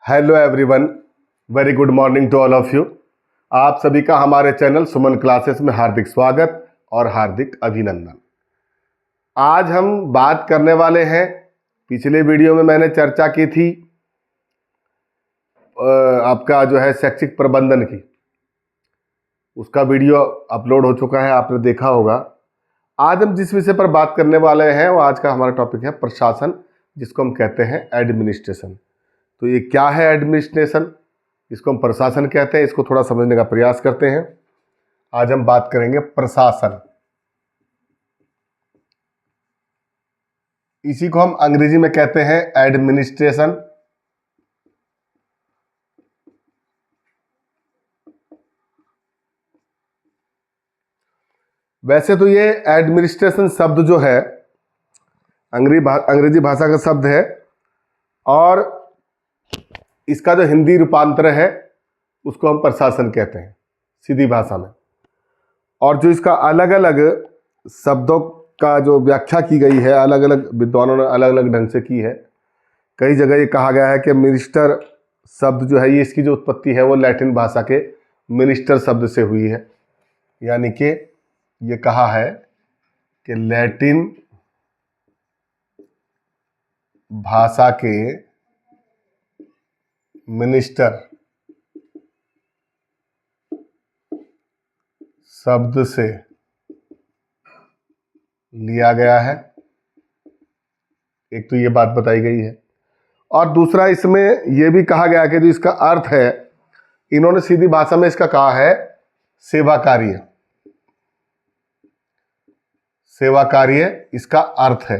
Hello everyone, very good morning to all of you. आप सभी का हमारे चैनल सुमन क्लासेस में हार्दिक स्वागत और हार्दिक अभिनंदन। आज हम बात करने वाले हैं, पिछले वीडियो में मैंने चर्चा की थी आपका जो है शैक्षिक प्रबंधन की, उसका वीडियो अपलोड हो चुका है, आपने देखा होगा। आज हम जिस विषय पर बात करने वाले हैं वो आज का हमारा टॉपिक है प्रशासन, जिसको हम कहते हैं एडमिनिस्ट्रेशन। तो ये क्या है एडमिनिस्ट्रेशन, इसको हम प्रशासन कहते हैं, इसको थोड़ा समझने का प्रयास करते हैं। आज हम बात करेंगे प्रशासन, इसी को हम अंग्रेजी में कहते हैं एडमिनिस्ट्रेशन। वैसे तो ये एडमिनिस्ट्रेशन शब्द जो है अंग्रेजी भाषा का शब्द है और इसका जो हिंदी रूपांतर है उसको हम प्रशासन कहते हैं सीधी भाषा में। और जो इसका अलग अलग शब्दों का जो व्याख्या की गई है, अलग अलग विद्वानों ने अलग अलग ढंग से की है। कई जगह ये कहा गया है कि मिनिस्टर शब्द जो है, ये इसकी जो उत्पत्ति है वो लैटिन भाषा के मिनिस्टर शब्द से हुई है। यानी कि ये कहा है कि लैटिन भाषा के मिनिस्टर शब्द से लिया गया है। एक तो ये बात बताई गई है, और दूसरा इसमें यह भी कहा गया कि जो इसका अर्थ है, इन्होंने सीधी भाषा में इसका कहा है सेवा कार्य। सेवा कार्य इसका अर्थ है,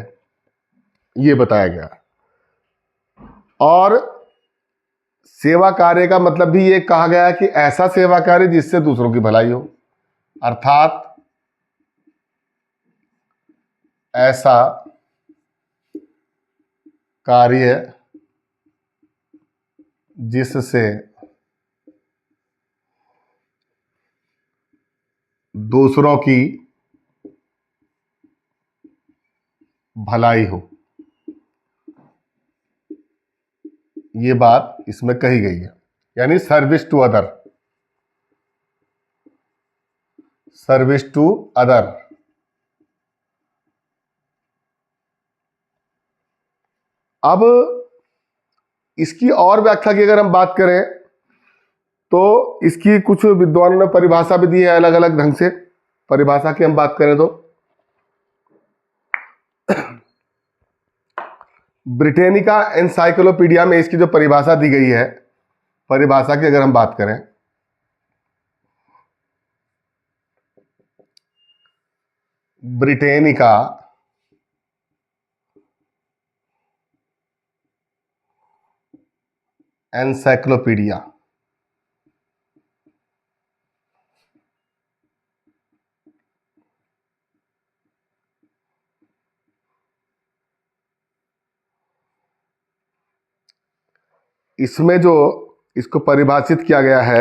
ये बताया गया। और सेवा कार्य का मतलब भी ये कहा गया है कि ऐसा सेवा कार्य जिससे दूसरों की भलाई हो, अर्थात ऐसा कार्य जिससे दूसरों की भलाई हो, ये बात इसमें कही गई है। यानी service to other, service to other. अब इसकी और व्याख्या की अगर हम बात करें तो इसकी कुछ विद्वानों ने परिभाषा भी दी है अलग अलग ढंग से। परिभाषा की हम बात करें तो ब्रिटेनिका एनसाइक्लोपीडिया में इसकी जो परिभाषा दी गई है, परिभाषा की अगर हम बात करें, ब्रिटेनिका एनसाइक्लोपीडिया इसमें जो इसको परिभाषित किया गया है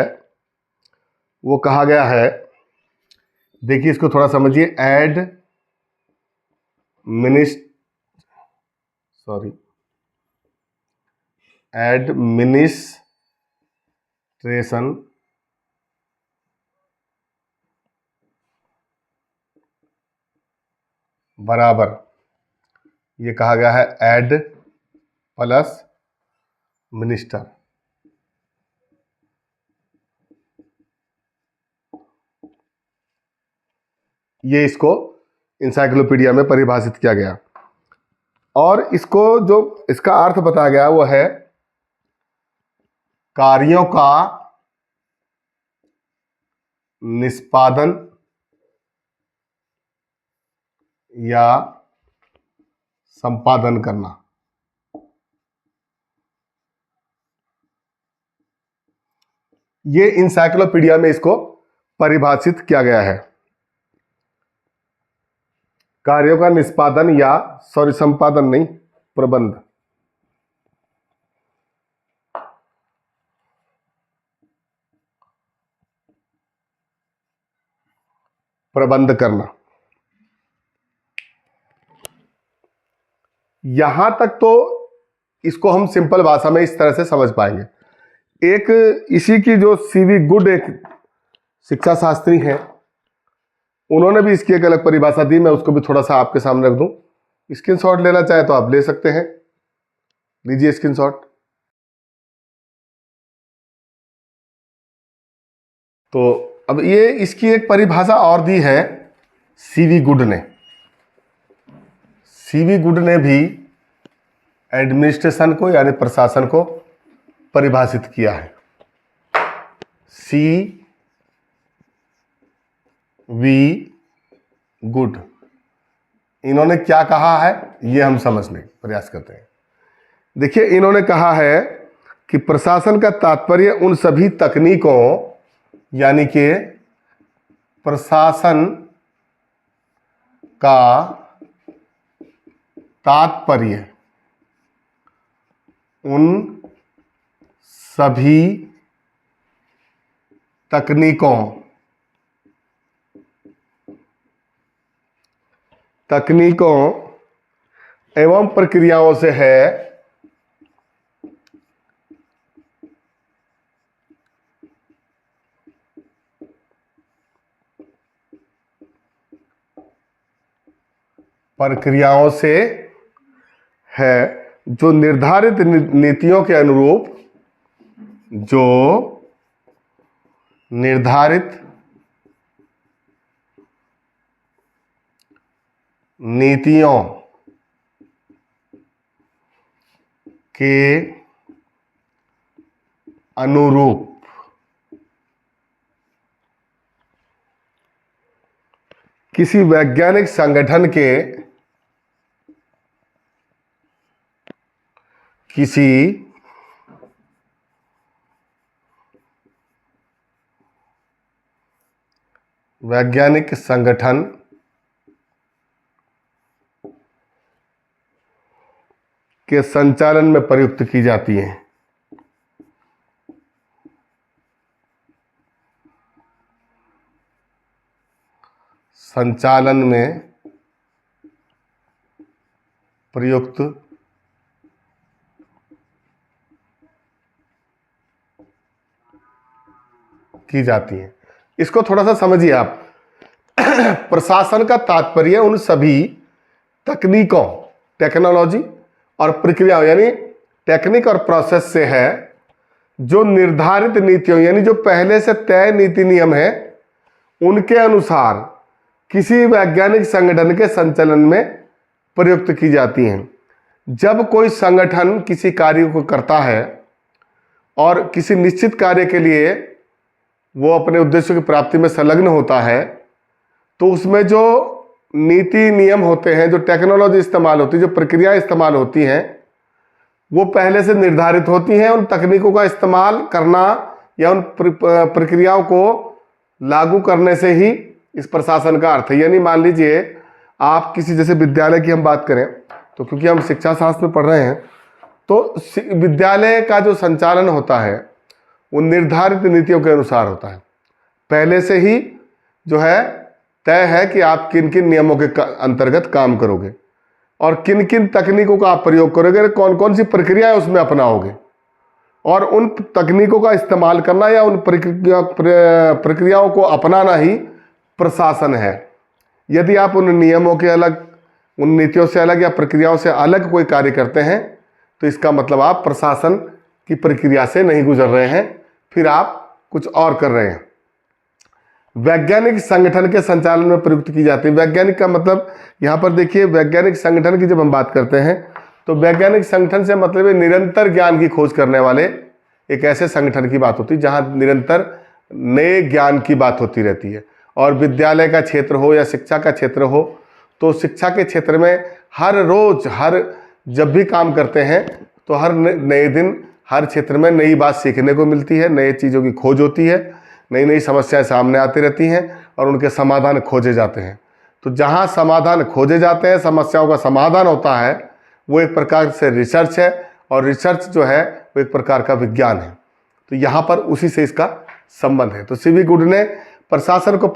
वो कहा गया है, देखिए इसको थोड़ा समझिए। एडमिनिस्ट्रेशन बराबर, ये कहा गया है एड प्लस मिनिस्टर। ये इसको इंसाइक्लोपीडिया में परिभाषित किया गया, और इसको जो इसका अर्थ बताया गया वो है कार्यों का निष्पादन या संपादन करना। ये इंसाइक्लोपीडिया में इसको परिभाषित किया गया है, कार्यों का निष्पादन या संपादन नहीं, प्रबंध, प्रबंध करना। यहां तक तो इसको हम सिंपल भाषा में इस तरह से समझ पाएंगे। एक इसी की जो सीवी गुड एक शिक्षा शास्त्री हैं, उन्होंने भी इसकी एक अलग परिभाषा दी। मैं उसको भी थोड़ा सा आपके सामने रख दूं। स्क्रीनशॉट लेना चाहे तो आप ले सकते हैं, लीजिए स्क्रीनशॉट। तो अब ये इसकी एक परिभाषा और दी है सीवी गुड ने। सीवी गुड ने भी एडमिनिस्ट्रेशन को यानी प्रशासन को परिभाषित किया है। सी वी गुड, इन्होंने क्या कहा है ये हम समझने का प्रयास करते हैं। देखिए, इन्होंने कहा है कि प्रशासन का तात्पर्य उन सभी तकनीकों, यानी कि प्रशासन का तात्पर्य उन सभी तकनीकों एवं प्रक्रियाओं से है जो निर्धारित नीतियों के अनुरूप, जो निर्धारित नीतियों के अनुरूप किसी वैज्ञानिक संगठन के के संचालन में प्रयुक्त की जाती हैं। संचालन में प्रयुक्त की जाती हैं। इसको थोड़ा सा समझिए आप। प्रशासन का तात्पर्य उन सभी तकनीकों, टेक्नोलॉजी और प्रक्रियाओं, यानी टेक्निक और प्रोसेस से है, जो निर्धारित नीतियों, यानी जो पहले से तय नीति नियम है, उनके अनुसार किसी वैज्ञानिक संगठन के संचालन में प्रयुक्त की जाती हैं। जब कोई संगठन किसी कार्य को करता है और किसी निश्चित कार्य के लिए वो अपने उद्देश्यों की प्राप्ति में संलग्न होता है, तो उसमें जो नीति नियम होते हैं, जो टेक्नोलॉजी इस्तेमाल होती है, जो प्रक्रियाएं इस्तेमाल होती हैं, वो पहले से निर्धारित होती हैं। उन तकनीकों का इस्तेमाल करना या उन प्रक्रियाओं को लागू करने से ही इस प्रशासन का अर्थ है। यानी मान लीजिए आप किसी, जैसे विद्यालय की हम बात करें तो क्योंकि हम शिक्षा शास्त्र में पढ़ रहे हैं, तो विद्यालय का जो संचालन होता है वो निर्धारित नीतियों के अनुसार होता है। पहले से ही जो है तय है कि आप किन किन नियमों के अंतर्गत काम करोगे और किन किन तकनीकों का आप प्रयोग करोगे, कौन कौन सी प्रक्रियाएं उसमें अपनाओगे, और उन तकनीकों का इस्तेमाल करना या उन प्रक्रियाओं को अपनाना ही प्रशासन है। यदि आप उन नियमों के अलग, उन नीतियों से अलग या प्रक्रियाओं से अलग कोई कार्य करते हैं, तो इसका मतलब आप प्रशासन की प्रक्रिया से नहीं गुजर रहे हैं, फिर आप कुछ और कर रहे हैं। वैज्ञानिक संगठन के संचालन में प्रयुक्त की जाती है। वैज्ञानिक का मतलब यहाँ पर देखिए, वैज्ञानिक संगठन की जब हम बात करते हैं तो वैज्ञानिक संगठन से मतलब है निरंतर ज्ञान की खोज करने वाले एक ऐसे संगठन की बात होती है जहाँ निरंतर नए ज्ञान की बात होती रहती है। और विद्यालय का क्षेत्र हो या शिक्षा का क्षेत्र हो, तो शिक्षा के क्षेत्र में हर रोज, जब भी काम करते हैं तो हर नए दिन हर क्षेत्र में नई बात सीखने को मिलती है, नई चीज़ों की खोज होती है, नई नई समस्याएं सामने आती रहती हैं और उनके समाधान खोजे जाते हैं। तो जहाँ समाधान खोजे जाते हैं, समस्याओं का समाधान होता है, वो एक प्रकार से रिसर्च है, और रिसर्च जो है वो एक प्रकार का विज्ञान है। तो यहाँ पर उसी से इसका संबंध है। तो सीवी गुड ने प्रशासन को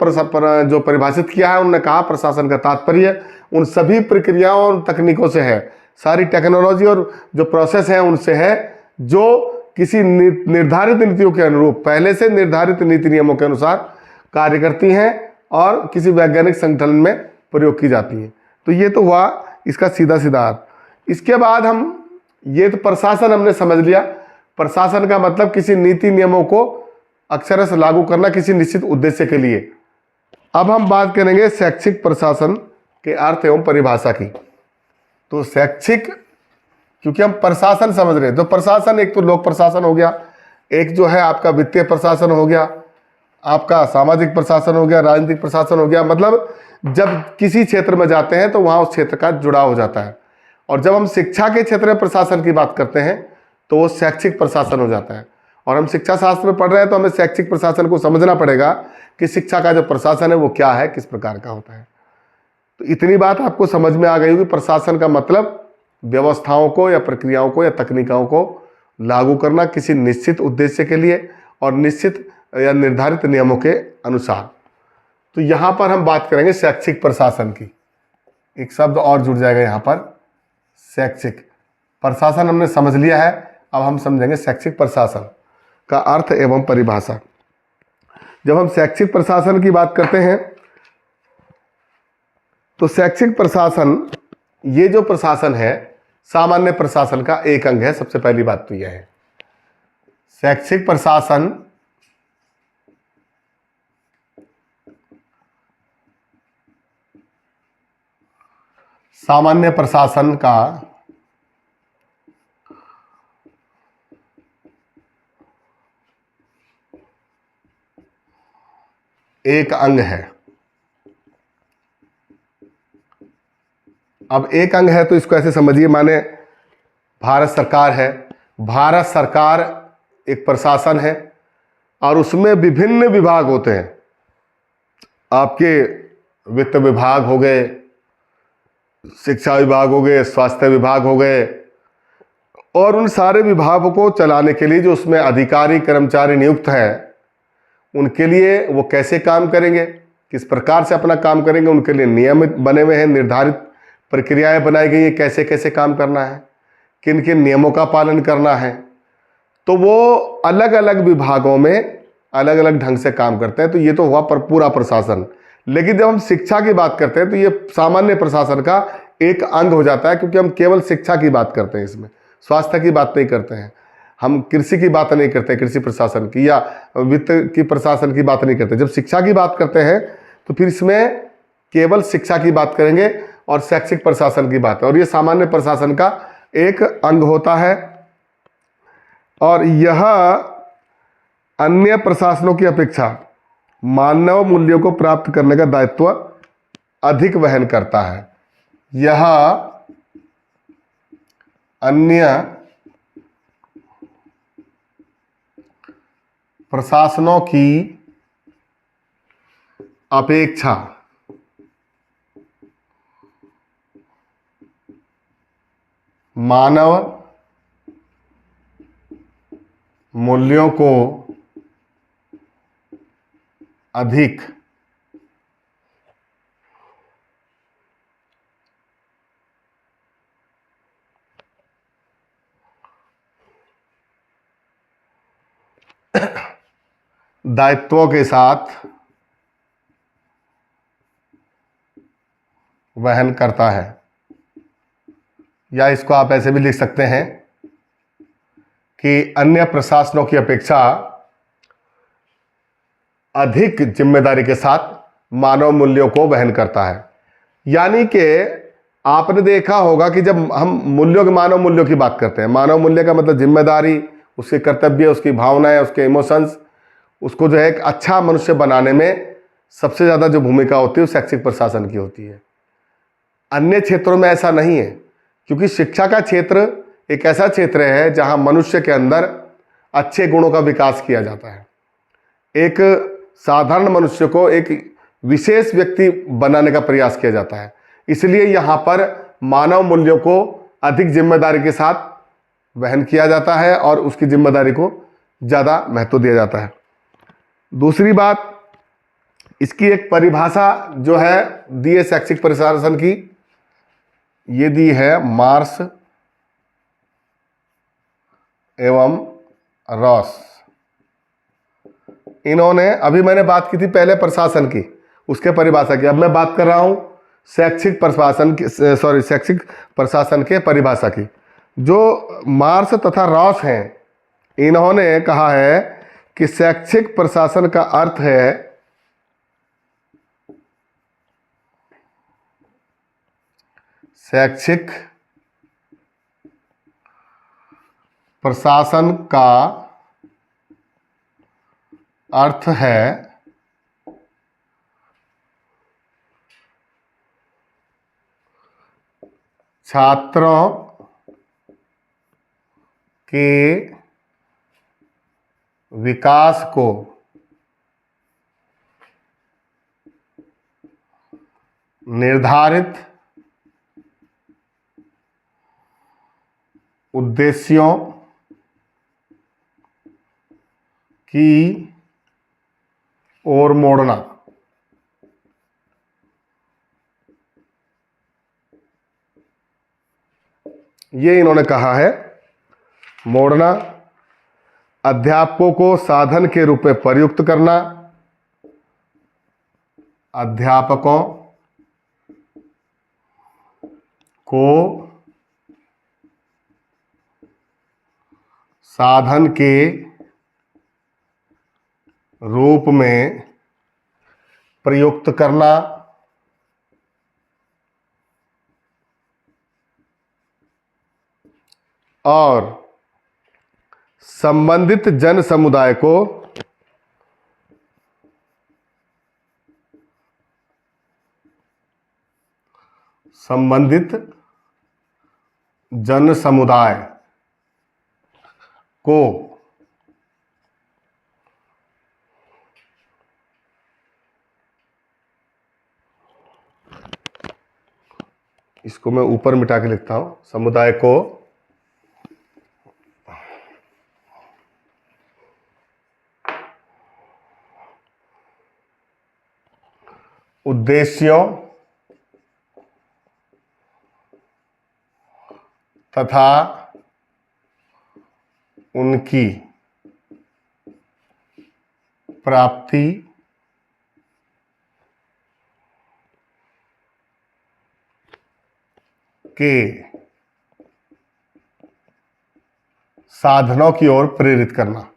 जो परिभाषित किया है, उन्होंने कहा प्रशासन का तात्पर्य उन सभी प्रक्रियाओं और तकनीकों से है सारी टेक्नोलॉजी और जो प्रोसेस है उनसे है, जो किसी निर्धारित नीतियों के अनुरूप, पहले से निर्धारित नीति नियमों के अनुसार कार्य करती हैं और किसी वैज्ञानिक संगठन में प्रयोग की जाती हैं। तो ये तो हुआ इसका सीधा सीधा अर्थ। इसके बाद हम, ये तो प्रशासन हमने समझ लिया। प्रशासन का मतलब किसी नीति नियमों को अक्षरशः लागू करना किसी निश्चित उद्देश्य के लिए। अब हम बात करेंगे शैक्षिक प्रशासन के अर्थ एवं परिभाषा की। तो शैक्षिक, क्योंकि हम प्रशासन समझ रहे हैं, तो प्रशासन एक तो लोक प्रशासन हो गया, एक जो है आपका वित्तीय प्रशासन हो गया, आपका सामाजिक प्रशासन हो गया, राजनीतिक प्रशासन हो गया। मतलब जब किसी क्षेत्र में जाते हैं तो वहाँ उस क्षेत्र का जुड़ाव हो जाता है। और जब हम शिक्षा के क्षेत्र में प्रशासन की बात करते हैं तो वो शैक्षिक प्रशासन हो जाता है। और हम शिक्षा शास्त्र में पढ़ रहे हैं तो हमें शैक्षिक प्रशासन को समझना पड़ेगा कि शिक्षा का जो प्रशासन है वो क्या है, किस प्रकार का होता है। तो इतनी बात आपको समझ में आ गई होगी। प्रशासन का मतलब व्यवस्थाओं को या प्रक्रियाओं को या तकनीकों को लागू करना किसी निश्चित उद्देश्य के लिए और निश्चित या निर्धारित नियमों के अनुसार। तो यहाँ पर हम बात करेंगे शैक्षिक प्रशासन की। एक शब्द और जुड़ जाएगा यहाँ पर, शैक्षिक। प्रशासन हमने समझ लिया है, अब हम समझेंगे शैक्षिक प्रशासन का अर्थ एवं परिभाषा। जब हम शैक्षिक प्रशासन की बात करते हैं तो शैक्षिक प्रशासन, ये जो प्रशासन है सामान्य प्रशासन का एक अंग है। सबसे पहली बात तो यह है, शैक्षिक प्रशासन सामान्य प्रशासन का एक अंग है। अब एक अंग है तो इसको ऐसे समझिए, माने भारत सरकार है, भारत सरकार एक प्रशासन है और उसमें विभिन्न विभाग होते हैं। आपके वित्त विभाग हो गए, शिक्षा विभाग हो गए, स्वास्थ्य विभाग हो गए, और उन सारे विभागों को चलाने के लिए जो उसमें अधिकारी कर्मचारी नियुक्त हैं, उनके लिए वो कैसे काम करेंगे, किस प्रकार से अपना काम करेंगे, उनके लिए नियम बने हुए हैं, निर्धारित प्रक्रियाएं बनाई गई हैं, कैसे कैसे काम करना है, किन किन नियमों का पालन करना है। तो वो अलग अलग विभागों में अलग अलग ढंग से काम करते हैं। तो ये तो हुआ पूरा प्रशासन। लेकिन जब हम शिक्षा की बात करते हैं तो ये सामान्य प्रशासन का एक अंग हो जाता है, क्योंकि हम केवल शिक्षा की बात करते हैं, इसमें स्वास्थ्य की बात नहीं करते हैं, हम कृषि की बात नहीं करते, कृषि प्रशासन की या वित्त की प्रशासन की बात नहीं करते। जब शिक्षा की बात करते हैं तो फिर इसमें केवल शिक्षा की बात करेंगे और शैक्षिक प्रशासन की बात है, और ये सामान्य प्रशासन का एक अंग होता है। और यह अन्य प्रशासनों की अपेक्षा मानव मूल्यों को प्राप्त करने का दायित्व अधिक वहन करता है। यह अन्य प्रशासनों की अपेक्षा मानव मूल्यों को अधिक दायित्वों के साथ वहन करता है। या इसको आप ऐसे भी लिख सकते हैं कि अन्य प्रशासनों की अपेक्षा अधिक जिम्मेदारी के साथ मानव मूल्यों को वहन करता है। यानी कि आपने देखा होगा कि जब हम मूल्यों के, मानव मूल्यों की बात करते हैं, मानव मूल्य का मतलब जिम्मेदारी, उसके कर्तव्य, उसकी भावनाएं, उसके इमोशंस, उसको जो है एक अच्छा मनुष्य बनाने में सबसे ज़्यादा जो भूमिका होती है वो शैक्षिक प्रशासन की होती है। अन्य क्षेत्रों में ऐसा नहीं है, क्योंकि शिक्षा का क्षेत्र एक ऐसा क्षेत्र है जहां मनुष्य के अंदर अच्छे गुणों का विकास किया जाता है। एक साधारण मनुष्य को एक विशेष व्यक्ति बनाने का प्रयास किया जाता है। इसलिए यहाँ पर मानव मूल्यों को अधिक जिम्मेदारी के साथ वहन किया जाता है और उसकी जिम्मेदारी को ज़्यादा महत्व दिया जाता है। दूसरी बात, इसकी एक परिभाषा जो है दी है शैक्षिक प्रशासन की, ये दी है मार्स एवं रॉस। इन्होंने, अभी मैंने बात की थी पहले प्रशासन की, उसके परिभाषा की, अब मैं बात कर रहा हूं शैक्षिक प्रशासन की, शैक्षिक प्रशासन के परिभाषा की। जो मार्स तथा रॉस हैं, इन्होंने कहा है कि शैक्षिक प्रशासन का अर्थ है शैक्षिक प्रशासन का अर्थ है छात्रों के विकास को निर्धारित उद्देश्यों की ओर मोड़ना। ये इन्होंने कहा है, मोड़ना, अध्यापकों को साधन के रूप में प्रयुक्त करना, अध्यापकों को साधन के रूप में प्रयुक्त करना, और संबंधित जन समुदाय को इसको मैं ऊपर मिटा के लिखता हूं, समुदाय को उद्देश्यों तथा उनकी प्राप्ति के साधनों की ओर प्रेरित करना।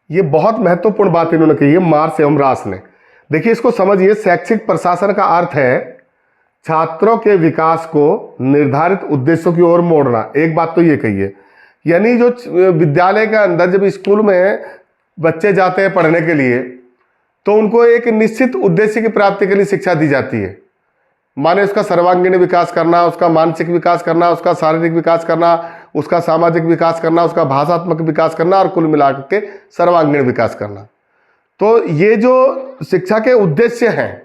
ये बहुत महत्वपूर्ण बात इन्होंने कही है मार्स एवं रॉस ने। देखिए, इसको समझिए, शैक्षिक प्रशासन का अर्थ है छात्रों के विकास को निर्धारित उद्देश्यों की ओर मोड़ना। एक बात तो ये कही है, यानी जो विद्यालय के अंदर जब स्कूल में बच्चे जाते हैं पढ़ने के लिए, तो उनको एक निश्चित उद्देश्य की प्राप्ति के लिए शिक्षा दी जाती है। माने उसका सर्वांगीण विकास करना, उसका मानसिक विकास करना, उसका शारीरिक विकास करना, उसका सामाजिक विकास करना, उसका भाषात्मक विकास करना, और कुल मिलाकर के सर्वांगीण विकास करना। तो ये जो शिक्षा के उद्देश्य हैं,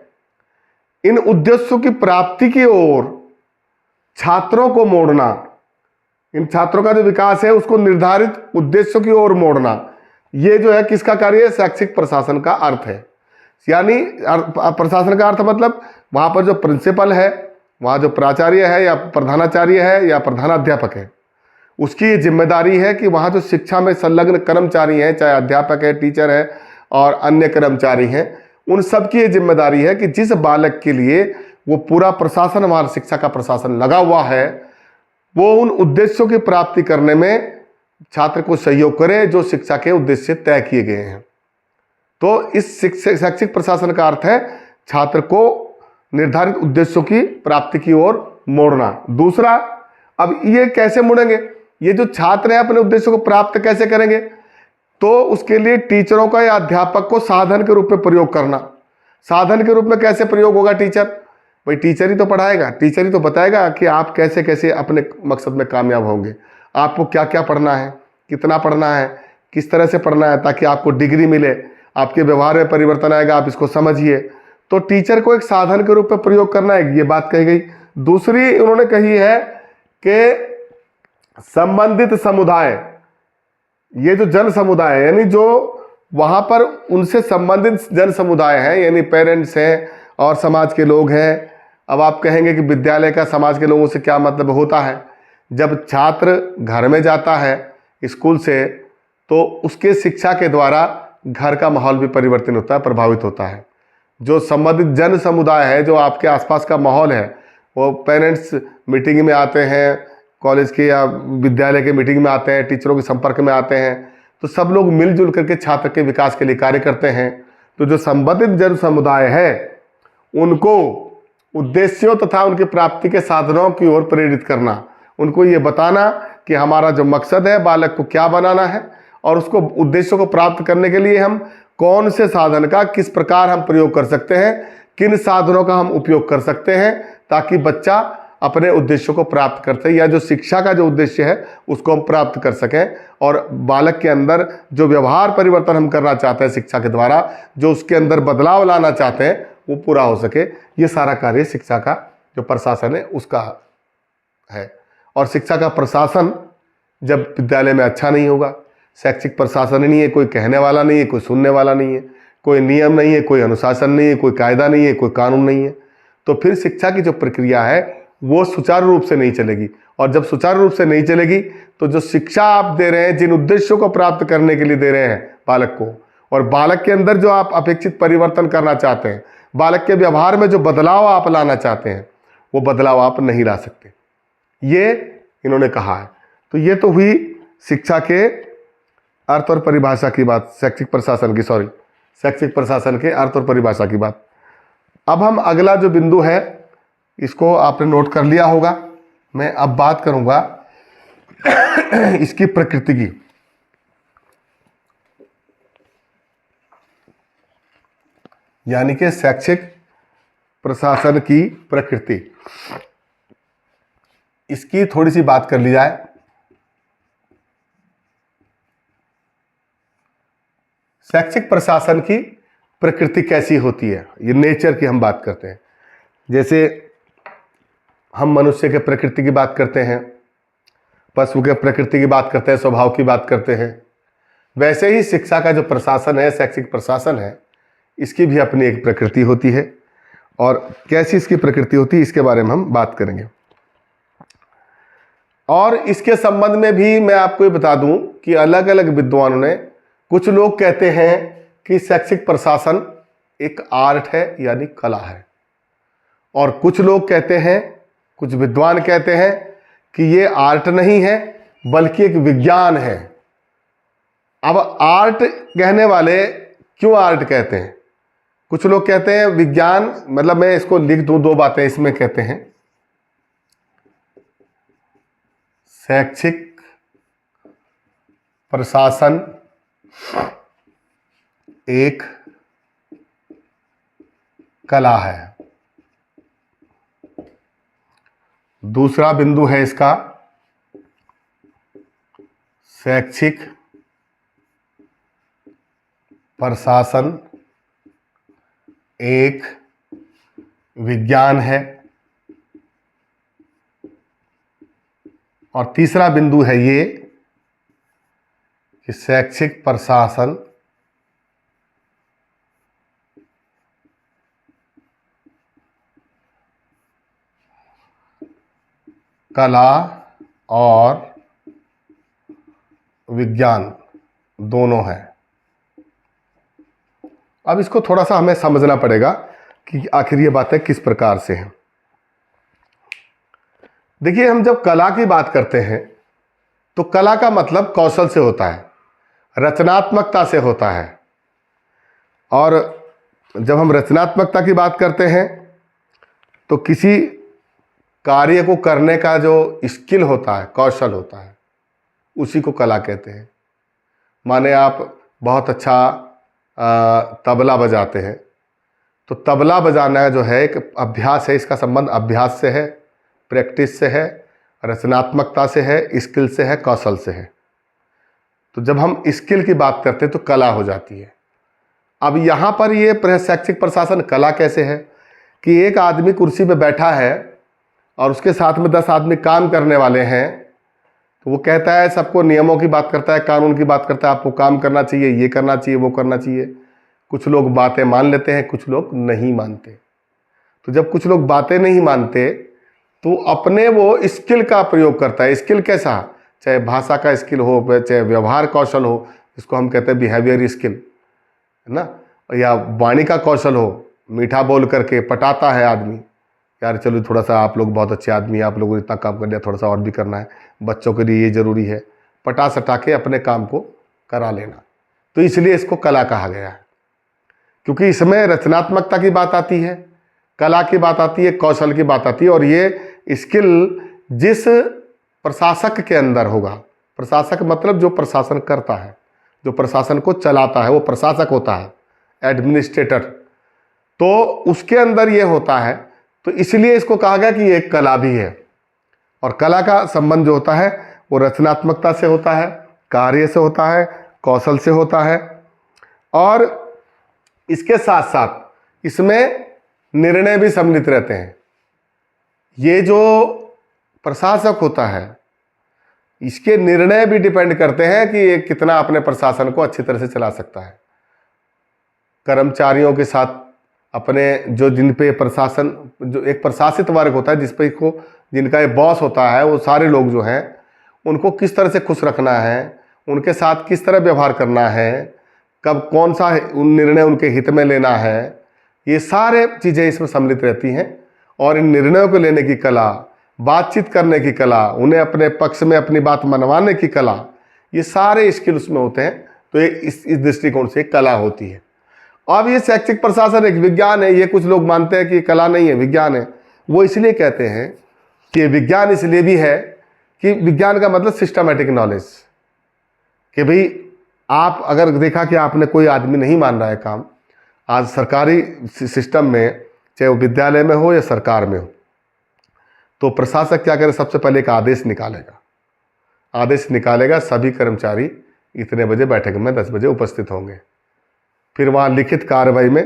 इन उद्देश्यों की प्राप्ति की ओर छात्रों को मोड़ना, इन छात्रों का जो विकास है उसको निर्धारित उद्देश्यों की ओर मोड़ना, ये जो है किसका कार्य है? शैक्षिक प्रशासन का अर्थ है। यानी प्रशासन का अर्थ मतलब वहां पर जो प्रिंसिपल है, वहां जो प्राचार्य है या प्रधानाचार्य है या प्रधानाध्यापक है, उसकी ये जिम्मेदारी है कि वहां जो शिक्षा में संलग्न कर्मचारी हैं, चाहे अध्यापक है, टीचर है और अन्य कर्मचारी हैं, उन सब की ये जिम्मेदारी है कि जिस बालक के लिए वो पूरा प्रशासन, हमारा शिक्षा का प्रशासन लगा हुआ है, वो उन उद्देश्यों की प्राप्ति करने में छात्र को सहयोग करे जो शिक्षा के उद्देश्य तय किए गए हैं। तो इस शैक्षिक प्रशासन का अर्थ है छात्र को निर्धारित उद्देश्यों की प्राप्ति की ओर मोड़ना। दूसरा, अब ये कैसे मुड़ेंगे? ये जो छात्र हैं अपने उद्देश्यों को प्राप्त कैसे करेंगे? तो उसके लिए टीचरों का या अध्यापक को साधन के रूप में प्रयोग करना। साधन के रूप में कैसे प्रयोग होगा? टीचर, भाई टीचर ही तो पढ़ाएगा, टीचर ही तो बताएगा कि आप कैसे कैसे अपने मकसद में कामयाब होंगे, आपको क्या क्या पढ़ना है, कितना पढ़ना है, किस तरह से पढ़ना है ताकि आपको डिग्री मिले, आपके व्यवहार में परिवर्तन आएगा, आप इसको समझिए। तो टीचर को एक साधन के रूप में प्रयोग करना है, ये बात कही गई। दूसरी उन्होंने कही है कि संबंधित समुदाय ये जो जन समुदाय है, यानी जो वहाँ पर उनसे संबंधित जन समुदाय हैं, यानी पेरेंट्स हैं और समाज के लोग हैं। अब आप कहेंगे कि विद्यालय का समाज के लोगों से क्या मतलब होता है? जब छात्र घर में जाता है स्कूल से, तो उसके शिक्षा के द्वारा घर का माहौल भी परिवर्तन होता है, प्रभावित होता है। जो संबंधित जन समुदाय है, जो आपके आसपास का माहौल है, वो पेरेंट्स मीटिंग में आते हैं, कॉलेज के या विद्यालय के मीटिंग में आते हैं, टीचरों के संपर्क में आते हैं, तो सब लोग मिलजुल करके छात्र के विकास के लिए कार्य करते हैं। तो जो संबंधित जन समुदाय है, उनको उद्देश्यों तथा उनकी प्राप्ति के साधनों की ओर प्रेरित करना, उनको ये बताना कि हमारा जो मकसद है, बालक को क्या बनाना है, और उसको उद्देश्यों को प्राप्त करने के लिए हम कौन से साधन का किस प्रकार हम प्रयोग कर सकते हैं, किन साधनों का हम उपयोग कर सकते हैं, ताकि बच्चा अपने उद्देश्यों को प्राप्त करते, या जो शिक्षा का जो उद्देश्य है उसको हम प्राप्त कर सकें, और बालक के अंदर जो व्यवहार परिवर्तन हम करना चाहते हैं शिक्षा के द्वारा, जो उसके अंदर बदलाव लाना चाहते हैं, वो पूरा हो सके। ये सारा कार्य शिक्षा का जो प्रशासन है उसका है। और शिक्षा का प्रशासन जब विद्यालय में अच्छा नहीं होगा, शैक्षिक प्रशासन ही नहीं है, कोई कहने वाला नहीं है, कोई सुनने वाला नहीं है, कोई नियम नहीं है, कोई अनुशासन नहीं है, कोई कायदा नहीं है, कोई कानून नहीं है, तो फिर शिक्षा की जो प्रक्रिया है वो सुचारू रूप से नहीं चलेगी। और जब सुचारू रूप से नहीं चलेगी, तो जो शिक्षा आप दे रहे हैं, जिन उद्देश्यों को प्राप्त करने के लिए दे रहे हैं बालक को, और बालक के अंदर जो आप अपेक्षित परिवर्तन करना चाहते हैं, बालक के व्यवहार में जो बदलाव आप लाना चाहते हैं, वो बदलाव आप नहीं ला सकते। ये इन्होंने कहा है। तो ये तो हुई शिक्षा के अर्थ और परिभाषा की बात, शैक्षिक प्रशासन के अर्थ और परिभाषा की बात। अब हम अगला जो बिंदु है, इसको आपने नोट कर लिया होगा। मैं अब बात करूंगा इसकी प्रकृति की। यानी कि शैक्षिक प्रशासन की प्रकृति, इसकी थोड़ी सी बात कर ली जाए। शैक्षिक प्रशासन की प्रकृति कैसी होती है, ये नेचर की हम बात करते हैं। जैसे हम मनुष्य के प्रकृति की बात करते हैं, पशु के प्रकृति की बात करते हैं, स्वभाव की बात करते हैं, वैसे ही शिक्षा का जो प्रशासन है, शैक्षिक प्रशासन है, इसकी भी अपनी एक प्रकृति होती है। और कैसी इसकी प्रकृति होती है, इसके बारे में हम बात करेंगे। और इसके संबंध में भी मैं आपको ये बता दूं कि अलग अलग विद्वानों ने, कुछ लोग कहते हैं कि शैक्षिक प्रशासन एक आर्ट है, यानी कला है, और कुछ लोग कहते हैं, कुछ विद्वान कहते हैं कि ये आर्ट नहीं है बल्कि एक विज्ञान है। अब आर्ट कहने वाले क्यों आर्ट कहते हैं? कुछ लोग कहते हैं विज्ञान, मतलब मैं इसको लिख दूं, दो बातें इसमें कहते हैं। शैक्षिक प्रशासन एक कला है। दूसरा बिंदु है इसका, शैक्षिक प्रशासन एक विज्ञान है। और तीसरा बिंदु है ये कि शैक्षिक प्रशासन कला और विज्ञान दोनों है। अब इसको थोड़ा सा हमें समझना पड़ेगा कि आखिर ये बातें किस प्रकार से हैं। देखिए, हम जब कला की बात करते हैं तो कला का मतलब कौशल से होता है, रचनात्मकता से होता है। और जब हम रचनात्मकता की बात करते हैं तो किसी कार्य को करने का जो स्किल होता है, कौशल होता है, उसी को कला कहते हैं। माने आप बहुत अच्छा तबला बजाते हैं, तो तबला बजाना जो है एक अभ्यास है, इसका संबंध अभ्यास से है, प्रैक्टिस से है, रचनात्मकता से है, स्किल से है, कौशल से है। तो जब हम स्किल की बात करते हैं तो कला हो जाती है। अब यहाँ पर ये शैक्षिक प्रशासन कला कैसे है कि एक आदमी कुर्सी पे बैठा है और उसके साथ में 10 आदमी काम करने वाले हैं, तो वो कहता है, सबको नियमों की बात करता है, कानून की बात करता है, आपको काम करना चाहिए, ये करना चाहिए, वो करना चाहिए। कुछ लोग बातें मान लेते हैं, कुछ लोग नहीं मानते। तो जब कुछ लोग बातें नहीं मानते तो अपने वो स्किल का प्रयोग करता है। स्किल कैसा? चाहे भाषा का स्किल हो, चाहे व्यवहार कौशल हो, जिसको हम कहते हैं बिहेवियर स्किल, है ना, या वाणी का कौशल हो, मीठा बोल करके पटाता है आदमी, यार चलो थोड़ा सा आप लोग बहुत अच्छे आदमी हैं, आप लोगों ने इतना काम कर लिया, थोड़ा सा और भी करना है, बच्चों के लिए ये जरूरी है, पटा सटा के अपने काम को करा लेना। तो इसलिए इसको कला कहा गया है, क्योंकि इसमें रचनात्मकता की बात आती है, कला की बात आती है, कौशल की बात आती है। और ये स्किल जिस प्रशासक के अंदर होगा, प्रशासक मतलब जो प्रशासन करता है, जो प्रशासन को चलाता है, वो प्रशासक होता है, एडमिनिस्ट्रेटर, तो उसके अंदर ये होता है। तो इसलिए इसको कहा गया कि ये एक कला भी है। और कला का संबंध जो होता है वो रचनात्मकता से होता है, कार्य से होता है, कौशल से होता है। और इसके साथ साथ इसमें निर्णय भी सम्मिलित रहते हैं। ये जो प्रशासक होता है, इसके निर्णय भी डिपेंड करते हैं कि ये कितना अपने प्रशासन को अच्छी तरह से चला सकता है। कर्मचारियों के साथ अपने जो जिन पे प्रशासन, जो एक प्रशासित वर्ग होता है, जिस पे को जिनका एक बॉस होता है, वो सारे लोग जो हैं उनको किस तरह से खुश रखना है, उनके साथ किस तरह व्यवहार करना है, कब कौन सा निर्णय उनके हित में लेना है, ये सारे चीज़ें इसमें सम्मिलित रहती हैं। और इन निर्णयों को लेने की कला, बातचीत करने की कला, उन्हें अपने पक्ष में अपनी बात मनवाने की कला, ये सारे स्किल उसमें होते हैं। तो ये इस दृष्टिकोण से कला होती है। अब ये शैक्षिक प्रशासन एक विज्ञान है, ये कुछ लोग मानते हैं कि कला नहीं है, विज्ञान है। वो इसलिए कहते हैं कि विज्ञान इसलिए भी है कि विज्ञान का मतलब सिस्टमैटिक नॉलेज, कि भाई आप अगर देखा कि आपने कोई आदमी नहीं मान रहा है काम, आज सरकारी सिस्टम में, चाहे वो विद्यालय में हो या सरकार में हो, तो प्रशासक क्या करे, सबसे पहले एक आदेश निकालेगा। आदेश निकालेगा, सभी कर्मचारी इतने बजे बैठक में 10 बजे उपस्थित होंगे। फिर वहाँ लिखित कार्रवाई में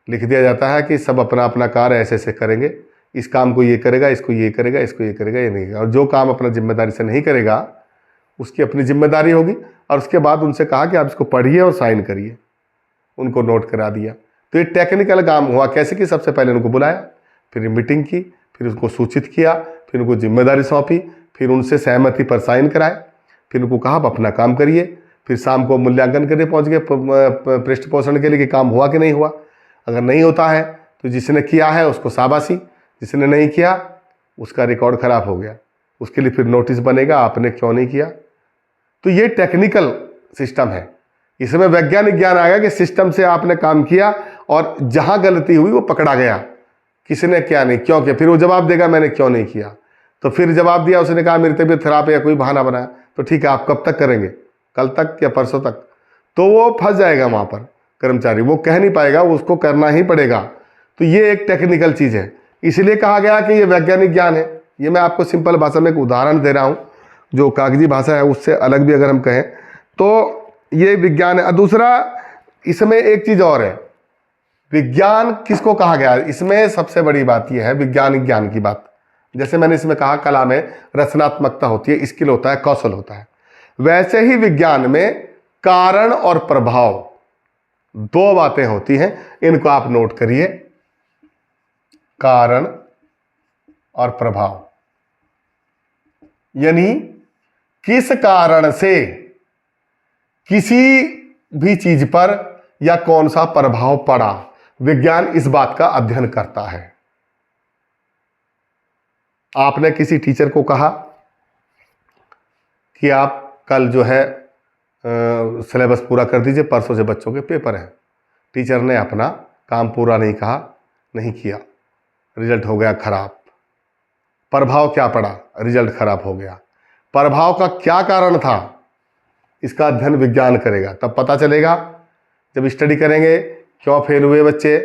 लिख दिया जाता है कि सब अपना अपना कार्य ऐसे ऐसे करेंगे, इस काम को ये करेगा, इसको ये करेगा, इसको ये करेगा, ये नहीं करेगा। और जो काम अपना जिम्मेदारी से नहीं करेगा उसकी अपनी जिम्मेदारी होगी। और उसके बाद उनसे कहा कि आप इसको पढ़िए और साइन करिए, उनको नोट करा दिया। तो ये टेक्निकल काम हुआ। कैसे कि सबसे पहले उनको बुलाया, फिर मीटिंग की, फिर उसको सूचित किया, फिर उनको जिम्मेदारी सौंपी, फिर उनसे सहमति पर साइन कराए, फिर उनको कहा आप अपना काम करिए। फिर शाम को मूल्यांकन करने पहुंच गए पृष्ठ पोषण के लिए कि काम हुआ कि नहीं हुआ। अगर नहीं होता है तो जिसने किया है उसको शाबाशी, जिसने नहीं किया उसका रिकॉर्ड खराब हो गया, उसके लिए फिर नोटिस बनेगा आपने क्यों नहीं किया। तो ये टेक्निकल सिस्टम है। इसमें वैज्ञानिक ज्ञान आ गया कि सिस्टम से आपने काम किया और जहां गलती हुई वो पकड़ा गया, किसने क्या नहीं, क्यों किया। फिर वो जवाब देगा मैंने क्यों नहीं किया। तो फिर जवाब दिया, उसने कहा मेरी तबीयत खराब है या कोई बहाना बनाया, तो ठीक है आप कब तक करेंगे, कल तक या परसों तक। तो वो फंस जाएगा वहाँ पर कर्मचारी, वो कह नहीं पाएगा, उसको करना ही पड़ेगा। तो ये एक टेक्निकल चीज़ है, इसलिए कहा गया कि ये वैज्ञानिक ज्ञान है। ये मैं आपको सिंपल भाषा में एक उदाहरण दे रहा हूँ, जो कागजी भाषा है उससे अलग भी अगर हम कहें तो ये विज्ञान है। दूसरा इसमें एक चीज़ और है, विज्ञान किसको कहा गया, इसमें सबसे बड़ी बात यह है विज्ञानिक ज्ञान की बात। जैसे मैंने इसमें कहा कला में रचनात्मकता होती है, स्किल होता है, कौशल होता है, वैसे ही विज्ञान में कारण और प्रभाव दो बातें होती हैं। इनको आप नोट करिए, कारण और प्रभाव, यानी किस कारण से किसी भी चीज पर या कौन सा प्रभाव पड़ा, विज्ञान इस बात का अध्ययन करता है। आपने किसी टीचर को कहा कि आप कल जो है सिलेबस पूरा कर दीजिए, परसों से बच्चों के पेपर हैं। टीचर ने अपना काम पूरा नहीं किया, रिजल्ट हो गया खराब। प्रभाव क्या पड़ा, रिजल्ट खराब हो गया। प्रभाव का क्या कारण था, इसका अध्ययन विज्ञान करेगा, तब पता चलेगा। जब स्टडी करेंगे क्यों फेल हुए बच्चे,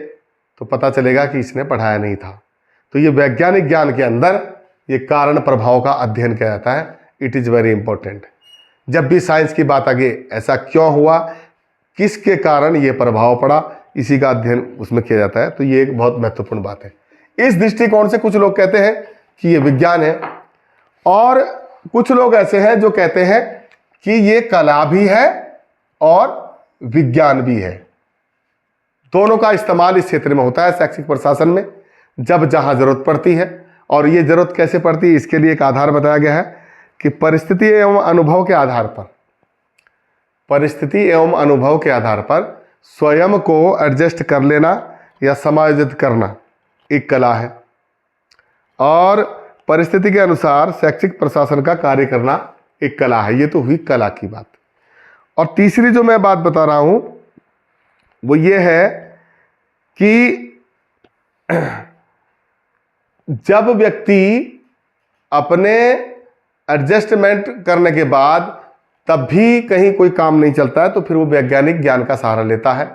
तो पता चलेगा कि इसने पढ़ाया नहीं था। तो ये वैज्ञानिक ज्ञान के अंदर ये कारण प्रभाव का अध्ययन किया जाता है। It is very important. जब भी साइंस की बात आगे, ऐसा क्यों हुआ, किसके कारण ये प्रभाव पड़ा, इसी का अध्ययन उसमें किया जाता है। तो ये एक बहुत महत्वपूर्ण बात है। इस दृष्टिकोण से कुछ लोग कहते हैं कि ये विज्ञान है। और कुछ लोग ऐसे हैं जो कहते हैं कि ये कला भी है और विज्ञान भी है, दोनों का इस्तेमाल इस क्षेत्र में होता है शैक्षिक प्रशासन में जब जहां जरूरत पड़ती है। और ये जरूरत कैसे पड़ती है, इसके लिए एक आधार बताया गया है कि परिस्थिति एवं अनुभव के आधार पर, परिस्थिति एवं अनुभव के आधार पर स्वयं को एडजस्ट कर लेना या समायोजित करना एक कला है, और परिस्थिति के अनुसार शैक्षिक प्रशासन का कार्य करना एक कला है। ये तो हुई कला की बात। और तीसरी जो मैं बात बता रहा हूं वो ये है कि जब व्यक्ति अपने एडजस्टमेंट करने के बाद तब भी कहीं कोई काम नहीं चलता है तो फिर वो वैज्ञानिक ज्ञान का सहारा लेता है,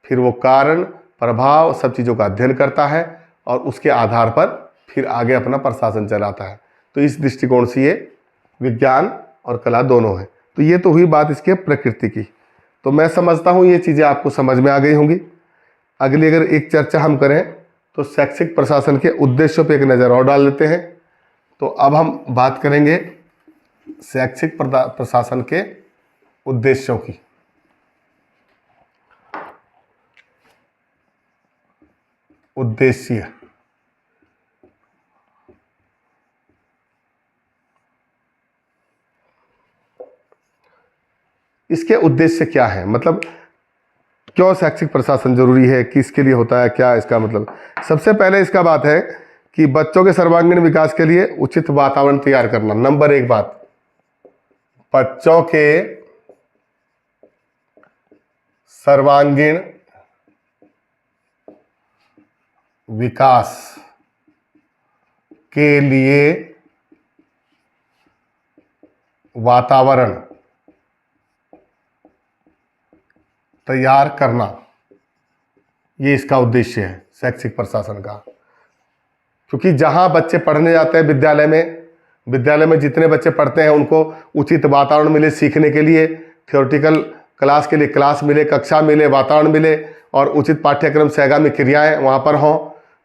फिर वो कारण प्रभाव सब चीज़ों का अध्ययन करता है और उसके आधार पर फिर आगे अपना प्रशासन चलाता है। तो इस दृष्टिकोण से ये विज्ञान और कला दोनों है। तो ये तो हुई बात इसके प्रकृति की। तो मैं समझता हूँ ये चीज़ें आपको समझ में आ गई होंगी। अगली अगर एक चर्चा हम करें तो शैक्षिक प्रशासन के उद्देश्यों पर एक नज़र और डाल लेते हैं। तो अब हम बात करेंगे शैक्षिक प्रशासन के उद्देश्यों की। उद्देश्य, इसके उद्देश्य क्या है, मतलब क्यों शैक्षिक प्रशासन जरूरी है, किसके लिए होता है, क्या इसका मतलब। सबसे पहले इसका बात है कि बच्चों के सर्वांगीण विकास के लिए उचित वातावरण तैयार करना। नंबर एक बात, बच्चों के सर्वांगीण विकास के लिए वातावरण तैयार करना, ये इसका उद्देश्य है शैक्षिक प्रशासन का। क्योंकि जहां बच्चे पढ़ने जाते हैं विद्यालय में जितने बच्चे पढ़ते हैं उनको उचित वातावरण मिले सीखने के लिए, थियोरेटिकल क्लास के लिए क्लास मिले, कक्षा मिले, वातावरण मिले और उचित पाठ्यक्रम से आगामी क्रियाएं वहाँ पर हों,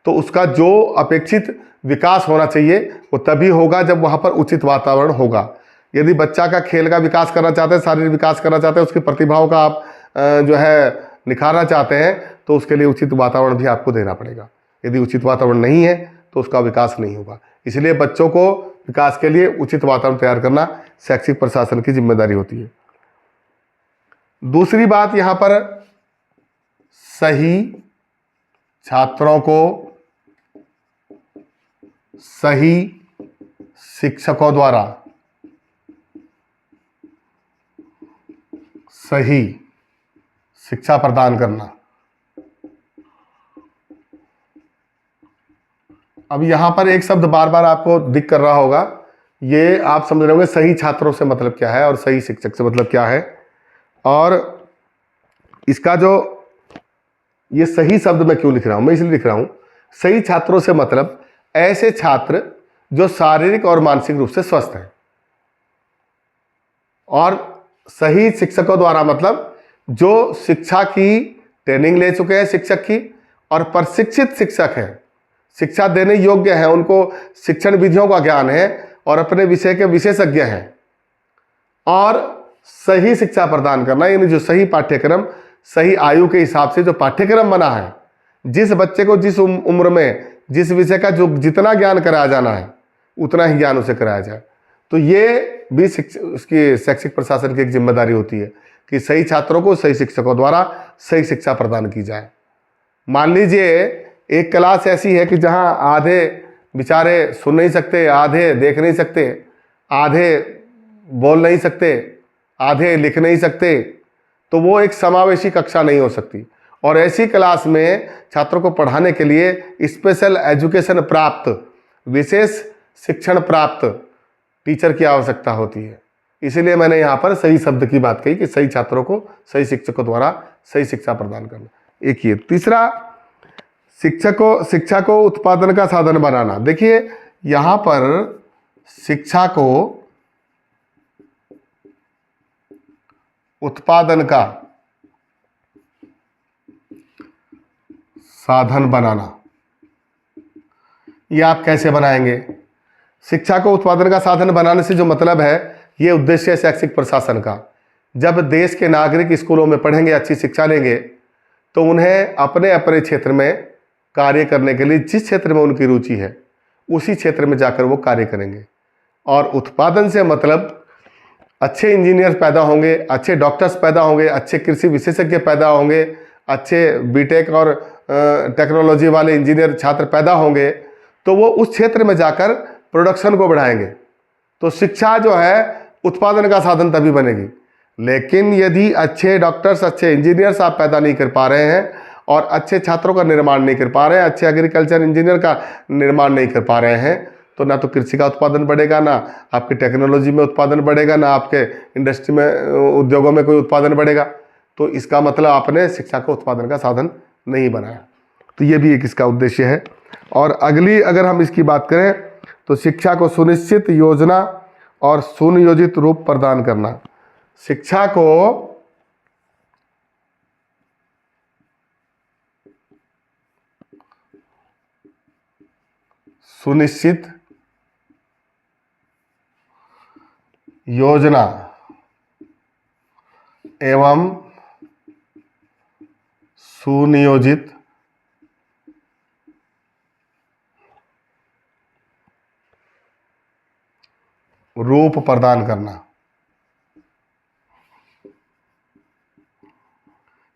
तो उसका जो अपेक्षित विकास होना चाहिए वो तभी होगा जब वहाँ पर उचित वातावरण होगा। यदि बच्चा का खेल का विकास करना चाहते हैं, शारीरिक विकास करना चाहते हैं, उसकी प्रतिभाओं का आप जो है निखारना चाहते हैं तो उसके लिए उचित वातावरण भी आपको देना पड़ेगा। यदि उचित वातावरण नहीं है तो उसका विकास नहीं होगा। इसलिए बच्चों को विकास के लिए उचित वातावरण तैयार करना शैक्षिक प्रशासन की जिम्मेदारी होती है। दूसरी बात, यहाँ पर सही छात्रों को सही शिक्षकों द्वारा सही शिक्षा प्रदान करना। अब यहां पर एक शब्द बार बार आपको दिख कर रहा होगा, ये आप समझ रहे होंगे सही छात्रों से मतलब क्या है और सही शिक्षक से मतलब क्या है। और इसका जो ये सही शब्द मैं क्यों लिख रहा हूं, मैं इसलिए लिख रहा हूं सही छात्रों से मतलब ऐसे छात्र जो शारीरिक और मानसिक रूप से स्वस्थ हैं। और सही शिक्षकों द्वारा मतलब जो शिक्षा की ट्रेनिंग ले चुके हैं शिक्षक की और प्रशिक्षित शिक्षक हैं, शिक्षा देने योग्य हैं, उनको शिक्षण विधियों का ज्ञान है और अपने विषय के विशेषज्ञ हैं। और सही शिक्षा प्रदान करना यानी जो सही पाठ्यक्रम सही आयु के हिसाब से जो पाठ्यक्रम बना है, जिस बच्चे को जिस उम्र में जिस विषय का जो जितना ज्ञान कराया जाना है उतना ही ज्ञान उसे कराया जाए। तो ये भी उसकी शैक्षिक प्रशासन की एक जिम्मेदारी होती है कि सही छात्रों को सही शिक्षकों द्वारा सही शिक्षा प्रदान की जाए। मान लीजिए एक क्लास ऐसी है कि जहां आधे बेचारे सुन नहीं सकते, आधे देख नहीं सकते, आधे बोल नहीं सकते, आधे लिख नहीं सकते, तो वो एक समावेशी कक्षा नहीं हो सकती। और ऐसी क्लास में छात्रों को पढ़ाने के लिए स्पेशल एजुकेशन प्राप्त, विशेष शिक्षण प्राप्त टीचर की आवश्यकता होती है। इसीलिए मैंने यहाँ पर सही शब्द की बात कही कि सही छात्रों को सही शिक्षकों द्वारा सही शिक्षा प्रदान करना। एक ये। तीसरा, शिक्षा को उत्पादन का साधन बनाना। देखिए यहाँ पर शिक्षा को उत्पादन का साधन बनाना, ये आप कैसे बनाएंगे। शिक्षा को उत्पादन का साधन बनाने से जो मतलब है, ये उद्देश्य है शैक्षिक प्रशासन का। जब देश के नागरिक स्कूलों में पढ़ेंगे, अच्छी शिक्षा लेंगे, तो उन्हें अपने अपने क्षेत्र में कार्य करने के लिए जिस क्षेत्र में उनकी रुचि है उसी क्षेत्र में जाकर वो कार्य करेंगे। और उत्पादन से मतलब अच्छे इंजीनियर पैदा होंगे, अच्छे डॉक्टर्स पैदा होंगे, अच्छे कृषि विशेषज्ञ पैदा होंगे, अच्छे बीटेक और टेक्नोलॉजी वाले इंजीनियर छात्र पैदा होंगे, तो वो उस क्षेत्र में जाकर प्रोडक्शन को बढ़ाएंगे। तो शिक्षा जो है उत्पादन का साधन तभी बनेगी। लेकिन यदि अच्छे डॉक्टर्स, अच्छे इंजीनियर्स आप पैदा नहीं कर पा रहे हैं और अच्छे छात्रों का निर्माण नहीं कर पा रहे हैं, अच्छे एग्रीकल्चर इंजीनियर का निर्माण नहीं कर पा रहे हैं, तो ना तो कृषि का उत्पादन बढ़ेगा, ना आपकी टेक्नोलॉजी में उत्पादन बढ़ेगा, ना आपके इंडस्ट्री में, उद्योगों में कोई उत्पादन बढ़ेगा। तो इसका मतलब आपने शिक्षा को उत्पादन का साधन नहीं बनाया। तो ये भी एक इसका उद्देश्य है। और अगली अगर हम इसकी बात करें तो शिक्षा को सुनिश्चित योजना और सुनियोजित रूप प्रदान करना। शिक्षा को सुनिश्चित योजना एवं सुनियोजित रूप प्रदान करना।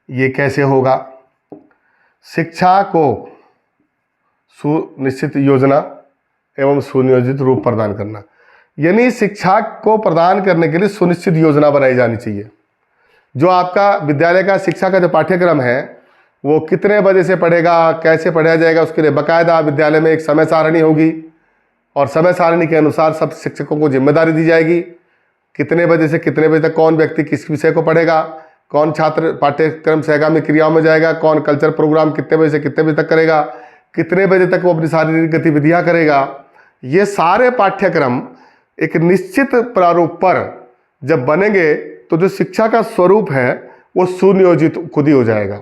ये कैसे होगा? शिक्षा को सुनिश्चित योजना एवं सुनियोजित रूप प्रदान करना, यानी शिक्षा को प्रदान करने के लिए सुनिश्चित योजना बनाई जानी चाहिए। जो आपका विद्यालय का शिक्षा का जो पाठ्यक्रम है वो कितने बजे से पढ़ेगा, कैसे पढ़ाया जाएगा, उसके लिए बाकायदा विद्यालय में एक समय सारणी होगी और समय सारणी के अनुसार सब शिक्षकों को जिम्मेदारी दी जाएगी। कितने बजे से कितने बजे तक कौन व्यक्ति किस विषय को पढ़ेगा, कौन छात्र पाठ्यक्रम सहगामी क्रियाओं में जाएगा, कौन कल्चर प्रोग्राम कितने बजे से कितने बजे तक करेगा, कितने बजे तक वो अपनी शारीरिक गतिविधियां करेगा। ये सारे पाठ्यक्रम एक निश्चित प्रारूप पर जब बनेंगे तो जो शिक्षा का स्वरूप है वो सुनियोजित खुद ही हो जाएगा।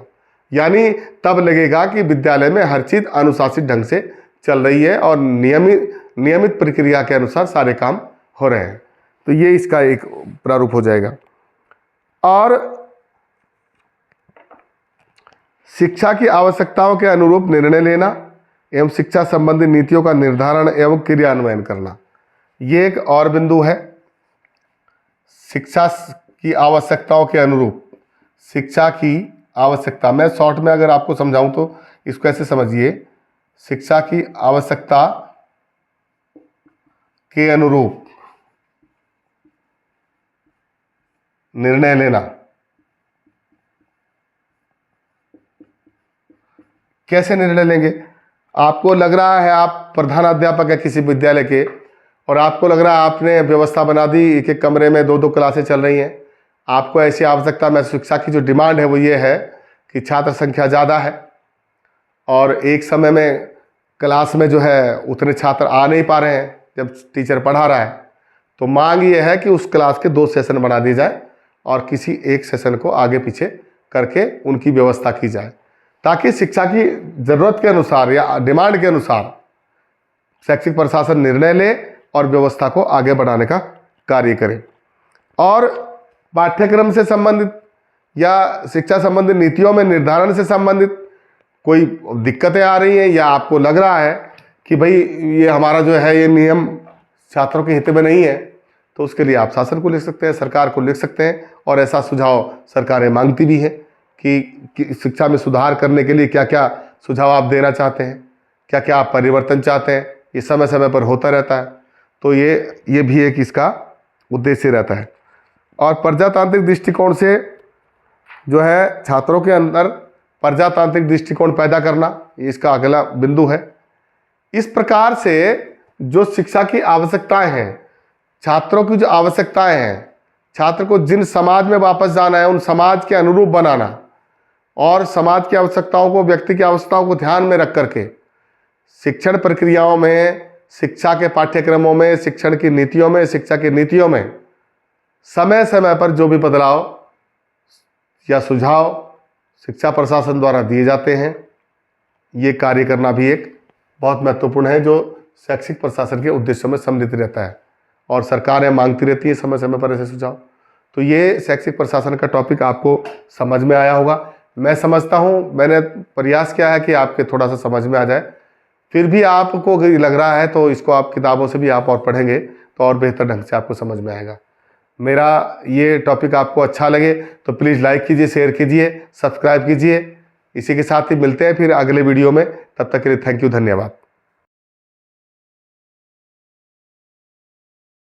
यानी तब लगेगा कि विद्यालय में हर चीज़ अनुशासित ढंग से चल रही है और नियमित प्रक्रिया के अनुसार सारे काम हो रहे हैं। तो ये इसका एक प्रारूप हो जाएगा। और शिक्षा की आवश्यकताओं के अनुरूप निर्णय लेना एवं शिक्षा संबंधी नीतियों का निर्धारण एवं क्रियान्वयन करना, ये एक और बिंदु है। शिक्षा की आवश्यकताओं के अनुरूप, शिक्षा की आवश्यकता, मैं शॉर्ट में अगर आपको समझाऊं तो इसको ऐसे समझिए, शिक्षा की आवश्यकता के अनुरूप निर्णय लेना। कैसे निर्णय लेंगे? आपको लग रहा है आप प्रधानाध्यापक है किसी विद्यालय के और आपको लग रहा है आपने व्यवस्था बना दी, एक एक कमरे में 2-2 क्लासें चल रही हैं। आपको ऐसी आवश्यकता में शिक्षा की जो डिमांड है वो ये है कि छात्र संख्या ज़्यादा है और एक समय में क्लास में जो है उतने छात्र आ नहीं पा रहे हैं जब टीचर पढ़ा रहा है। तो मांग ये है कि उस क्लास के 2 सेशन बना दिए जाए और किसी एक सेशन को आगे पीछे करके उनकी व्यवस्था की जाए, ताकि शिक्षा की ज़रूरत के अनुसार या डिमांड के अनुसार शैक्षिक प्रशासन निर्णय ले और व्यवस्था को आगे बढ़ाने का कार्य करे। और पाठ्यक्रम से संबंधित या शिक्षा संबंधित नीतियों में निर्धारण से संबंधित कोई दिक्कतें आ रही हैं या आपको लग रहा है कि भाई ये हमारा जो है ये नियम छात्रों के हित में नहीं है, तो उसके लिए आप शासन को लिख सकते हैं, सरकार को लिख सकते हैं। और ऐसा सुझाव सरकारें मांगती भी हैं कि शिक्षा में सुधार करने के लिए क्या क्या सुझाव आप देना चाहते हैं, क्या क्या आप परिवर्तन चाहते हैं। ये समय समय पर होता रहता है, तो ये भी एक इसका उद्देश्य रहता है। और प्रजातांत्रिक दृष्टिकोण से जो है छात्रों के अंदर प्रजातांत्रिक दृष्टिकोण पैदा करना, ये इसका अगला बिंदु है। इस प्रकार से जो शिक्षा की आवश्यकताएं हैं, छात्रों की जो आवश्यकताएं हैं, छात्र को जिन समाज में वापस जाना है उन समाज के अनुरूप बनाना और समाज की आवश्यकताओं को, व्यक्ति की आवश्यकताओं को ध्यान में रख करके शिक्षण प्रक्रियाओं में, शिक्षा के पाठ्यक्रमों में, शिक्षण की नीतियों में, शिक्षा की नीतियों में समय समय पर जो भी बदलाव या सुझाव शिक्षा प्रशासन द्वारा दिए जाते हैं, ये कार्य करना भी एक बहुत महत्वपूर्ण है जो शैक्षिक प्रशासन के उद्देश्यों में सम्मिलित रहता है और सरकारें मांगती रहती है समय समय पर ऐसे सुझाव। तो ये शैक्षिक प्रशासन का टॉपिक आपको समझ में आया होगा, मैं समझता हूँ। मैंने प्रयास किया है कि आपके थोड़ा सा समझ में आ जाए। फिर भी आपको अगर लग रहा है तो इसको आप किताबों से भी आप और पढ़ेंगे तो और बेहतर ढंग से आपको समझ में आएगा। मेरा ये टॉपिक आपको अच्छा लगे तो प्लीज़ लाइक कीजिए, शेयर कीजिए, सब्सक्राइब कीजिए। इसी के साथ ही मिलते हैं फिर अगले वीडियो में। तब तक के लिए थैंक यू, धन्यवाद।